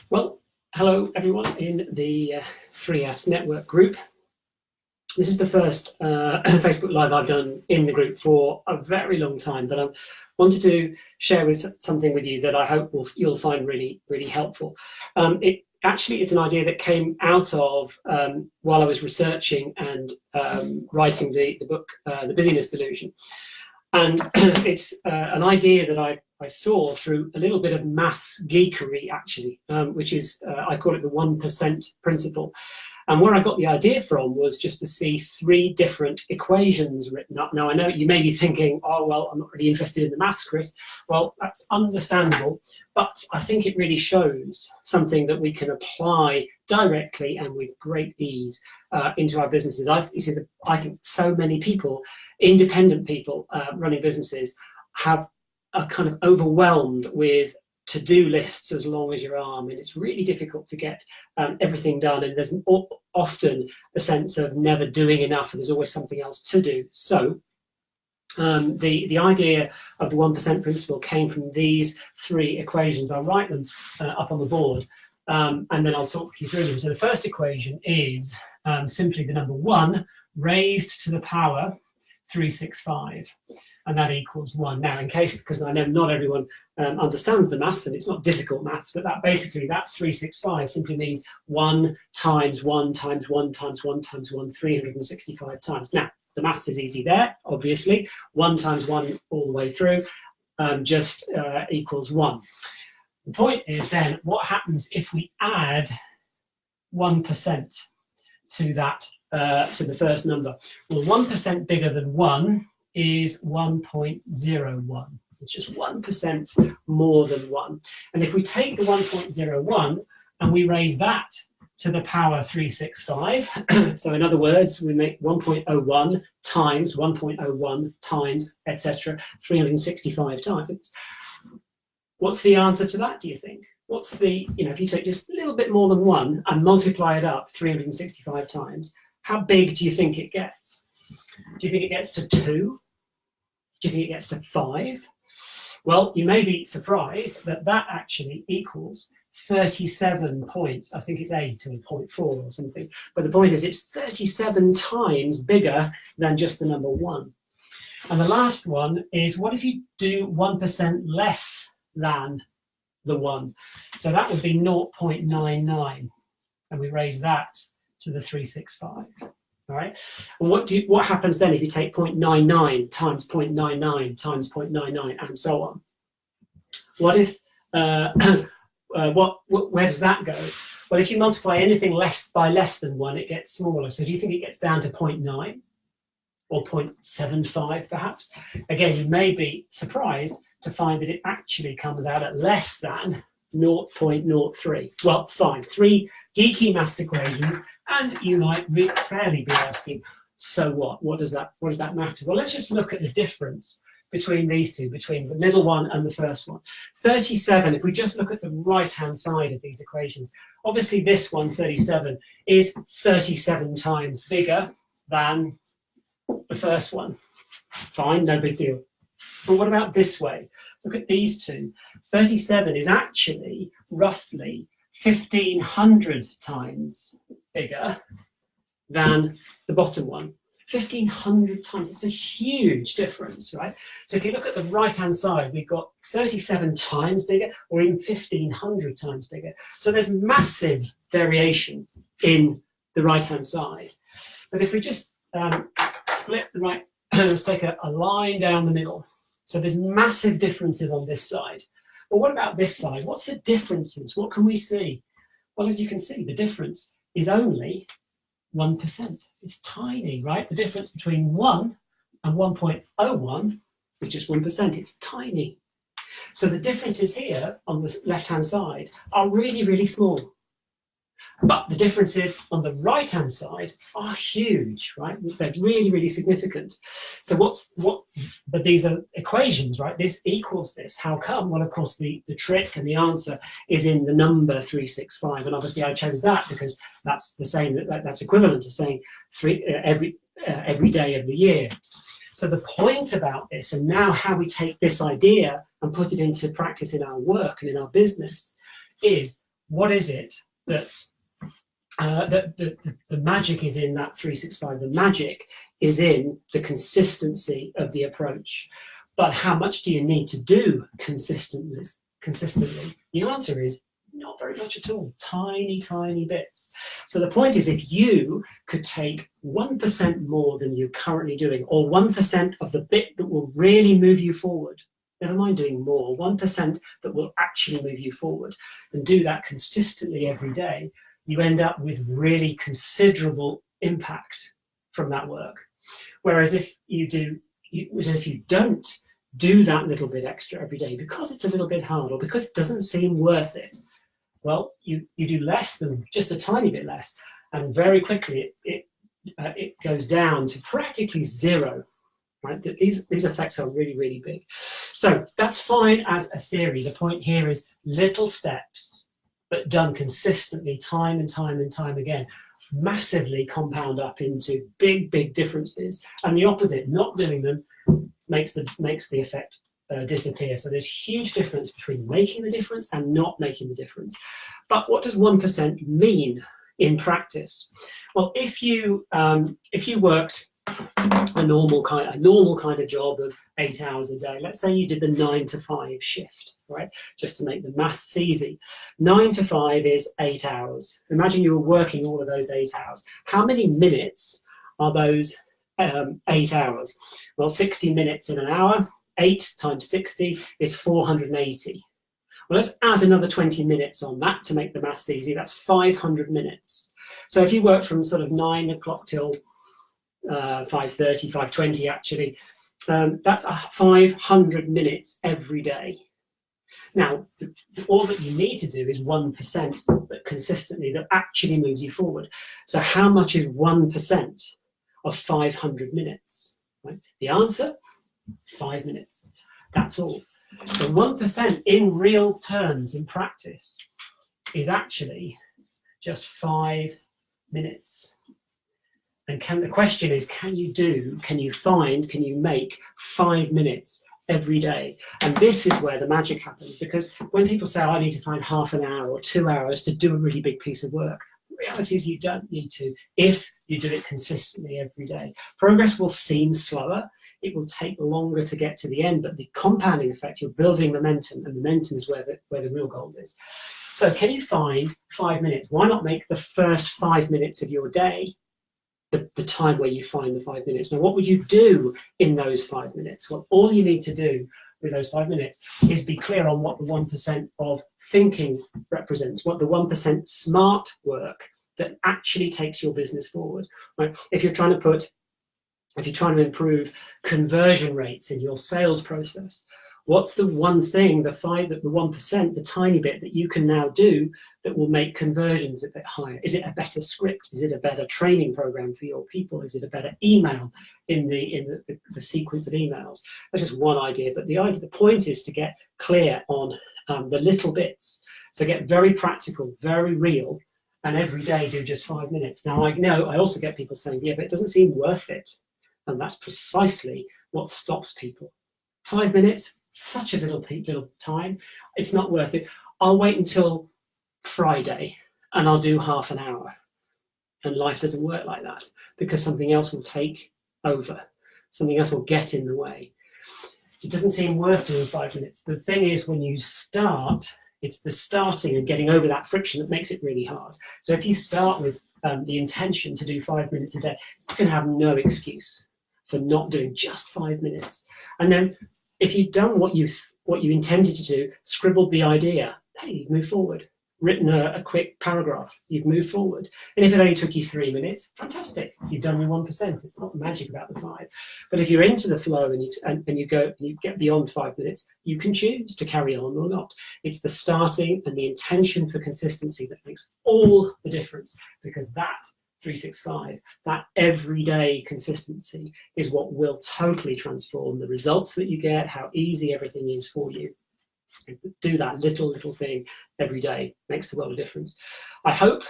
Well, hello everyone in the Free Fs Network group. This is the first Facebook Live I've done in the group for a very long time, but I wanted to share something with you that I hope you'll find really, really helpful. It's an idea that came out of while I was researching and writing the book, The Busyness Delusion. And it's an idea that I saw through a little bit of maths geekery, actually, which is, I call it the 1% principle. And where I got the idea from was just to see three different equations written up. Now, I know you may be thinking, oh, well, I'm not really interested in the maths, Chris. Well, that's understandable, but I think it really shows something that we can apply directly and with great ease into our businesses. I think so many people, independent people running businesses, are kind of overwhelmed with to-do lists as long as your arm, and it's really difficult to get everything done, and there's often a sense of never doing enough, and there's always something else to do. So the idea of the 1% principle came from these three equations. I'll write them up on the board, and then I'll talk you through them. So the first equation is simply the number 1 raised to the power 365, and that equals 1. Now, in case, because I know not everyone understands the maths, and it's not difficult maths, but that 365 simply means 1 times 1 times 1 times 1 times 1, 365 times. Now, the maths is easy there, obviously. 1 times 1 all the way through just equals 1. The point is then, what happens if we add 1% to that, to the first number? Well, 1% bigger than 1 is 1.01. It's just 1% more than 1. And if we take the 1.01 and we raise that to the power 365, so in other words, we make 1.01 times 1.01 times, etc., 365 times. What's the answer to that, do you think? What's the, if you take just a little bit more than 1 and multiply it up 365 times, how big do you think it gets? Do you think it gets to 2? Do you think it gets to 5? Well, you may be surprised that that actually equals 37 points. I think it's 8 or 0.4 or something. But the point is it's 37 times bigger than just the number 1. And the last one is, what if you do 1% less than the 1? So that would be 0.99. And we raise that to the 365. All right. And what happens then if you take 0.99 times 0.99 times 0.99 and so on? What if where does that go? Well, if you multiply anything less than 1, it gets smaller. So do you think it gets down to 0.9 or 0.75 perhaps? Again, you may be surprised to find that it actually comes out at less than 0.03. Well, fine, 3 geeky maths equations, and you might fairly be asking, so what? What does that matter? Well, let's just look at the difference between these two, between the middle one and the first one. 37, if we just look at the right-hand side of these equations, obviously this one, 37, is 37 times bigger than the first one. Fine, no big deal. But what about this way? Look at these two. 37 is actually roughly 1,500 times bigger than the bottom one. 1,500 times, it's a huge difference, right? So if you look at the right-hand side, we've got 37 times bigger or even 1,500 times bigger. So there's massive variation in the right-hand side. But if we just split the right, let's take a line down the middle. So there's massive differences on this side. But what about this side? What's the differences? What can we see? Well, as you can see, the difference is only 1%. It's tiny, right? The difference between 1 and 1.01 is just 1%. It's tiny. So the differences here on the left-hand side are really, really small. But the differences on the right-hand side are huge, right? They're really, really significant. So but these are equations, right? This equals this. How come? Well, of course, the trick and the answer is in the number 365. And obviously I chose that because that's the same, that's equivalent to saying every day of the year. So the point about this, and now how we take this idea and put it into practice in our work and in our business, is what is it that's the magic is in that 365. The magic is in the consistency of the approach. But how much do you need to do consistently? The answer is not very much at all. Tiny, tiny bits. So the point is, if you could take 1% more than you're currently doing, or 1% of the bit that will really move you forward, never mind doing more, 1% that will actually move you forward, and do that consistently every day, you end up with really considerable impact from that work. Whereas if you don't do that little bit extra every day because it's a little bit hard or because it doesn't seem worth it, well, you do less than just a tiny bit less, and very quickly it goes down to practically zero. Right? These effects are really, really big. So that's fine as a theory. The point here is little steps, but done consistently time and time and time again, massively compound up into big, big differences. And the opposite, not doing them, makes the effect disappear. So there's huge difference between making the difference and not making the difference. But what does 1% mean in practice? Well, if you worked a normal kind of job of 8 hours a day, let's say you did the 9 to 5 shift, right? Just to make the maths easy. 9 to 5 is 8 hours. Imagine you were working all of those 8 hours. How many minutes are those 8 hours? Well, 60 minutes in an hour. 8 times 60 is 480. Well, let's add another 20 minutes on that to make the maths easy. That's 500 minutes. So if you work from sort of 9 o'clock till 5:30, 5:20 actually, that's 500 minutes every day. Now, all that you need to do is 1% that consistently, that actually moves you forward. So how much is 1% of 500 minutes? Right? The answer, 5 minutes. That's all. So 1% in real terms, in practice, is actually just 5 minutes. And the question is, can you make 5 minutes every day? And this is where the magic happens, because when people say, I need to find half an hour or 2 hours to do a really big piece of work, the reality is you don't need to if you do it consistently every day. Progress will seem slower. It will take longer to get to the end, but the compounding effect, you're building momentum, and momentum is where the real gold is. So can you find 5 minutes? Why not make the first 5 minutes of your day the time where you find the 5 minutes? Now, what would you do in those 5 minutes? Well, all you need to do with those 5 minutes is be clear on what the 1% of thinking represents, what the 1% smart work that actually takes your business forward. Right? If you're trying to improve conversion rates in your sales process, what's the one thing, the 1%, the tiny bit that you can now do that will make conversions a bit higher? Is it a better script? Is it a better training program for your people? Is it a better email in the sequence of emails? That's just one idea, but the point is to get clear on the little bits. So get very practical, very real, and every day do just 5 minutes. Now, I also get people saying, yeah, but it doesn't seem worth it. And that's precisely what stops people. 5 minutes, such a little time. It's not worth it. I'll wait until Friday and I'll do half an hour. And life doesn't work like that, because something else will take over. Something else will get in the way. It doesn't seem worth doing 5 minutes. The thing is, when you start, it's the starting and getting over that friction that makes it really hard. So if you start with the intention to do 5 minutes a day, you can have no excuse for not doing just 5 minutes. And then if you've done what you intended to do, scribbled the idea, hey, you've moved forward. Written a quick paragraph, you've moved forward. And if it only took you 3 minutes, fantastic, you've done your 1%. It's not magic about the 5. But if you're into the flow and you get beyond 5 minutes, you can choose to carry on or not. It's the starting and the intention for consistency that makes all the difference, because that 365, that everyday consistency, is what will totally transform the results that you get, how easy everything is for you. Do that little thing every day, makes the world of difference. I hope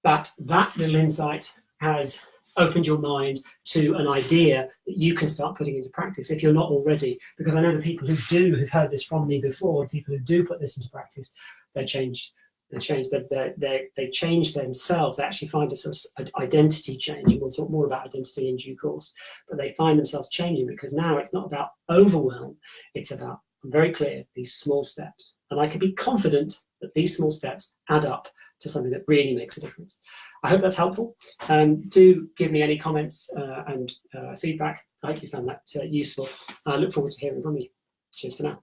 that little insight has opened your mind to an idea that you can start putting into practice if you're not already, because I know the people who've heard this from me before, people who do put this into practice, they're changed. They change they change themselves. They actually find a sort of identity change, and we'll talk more about identity in due course. But they find themselves changing because now it's not about overwhelm. It's about, I'm very clear, these small steps, and I can be confident that these small steps add up to something that really makes a difference. I hope that's helpful. Do give me any comments and feedback. I hope you found that useful. I look forward to hearing from you. Cheers for now.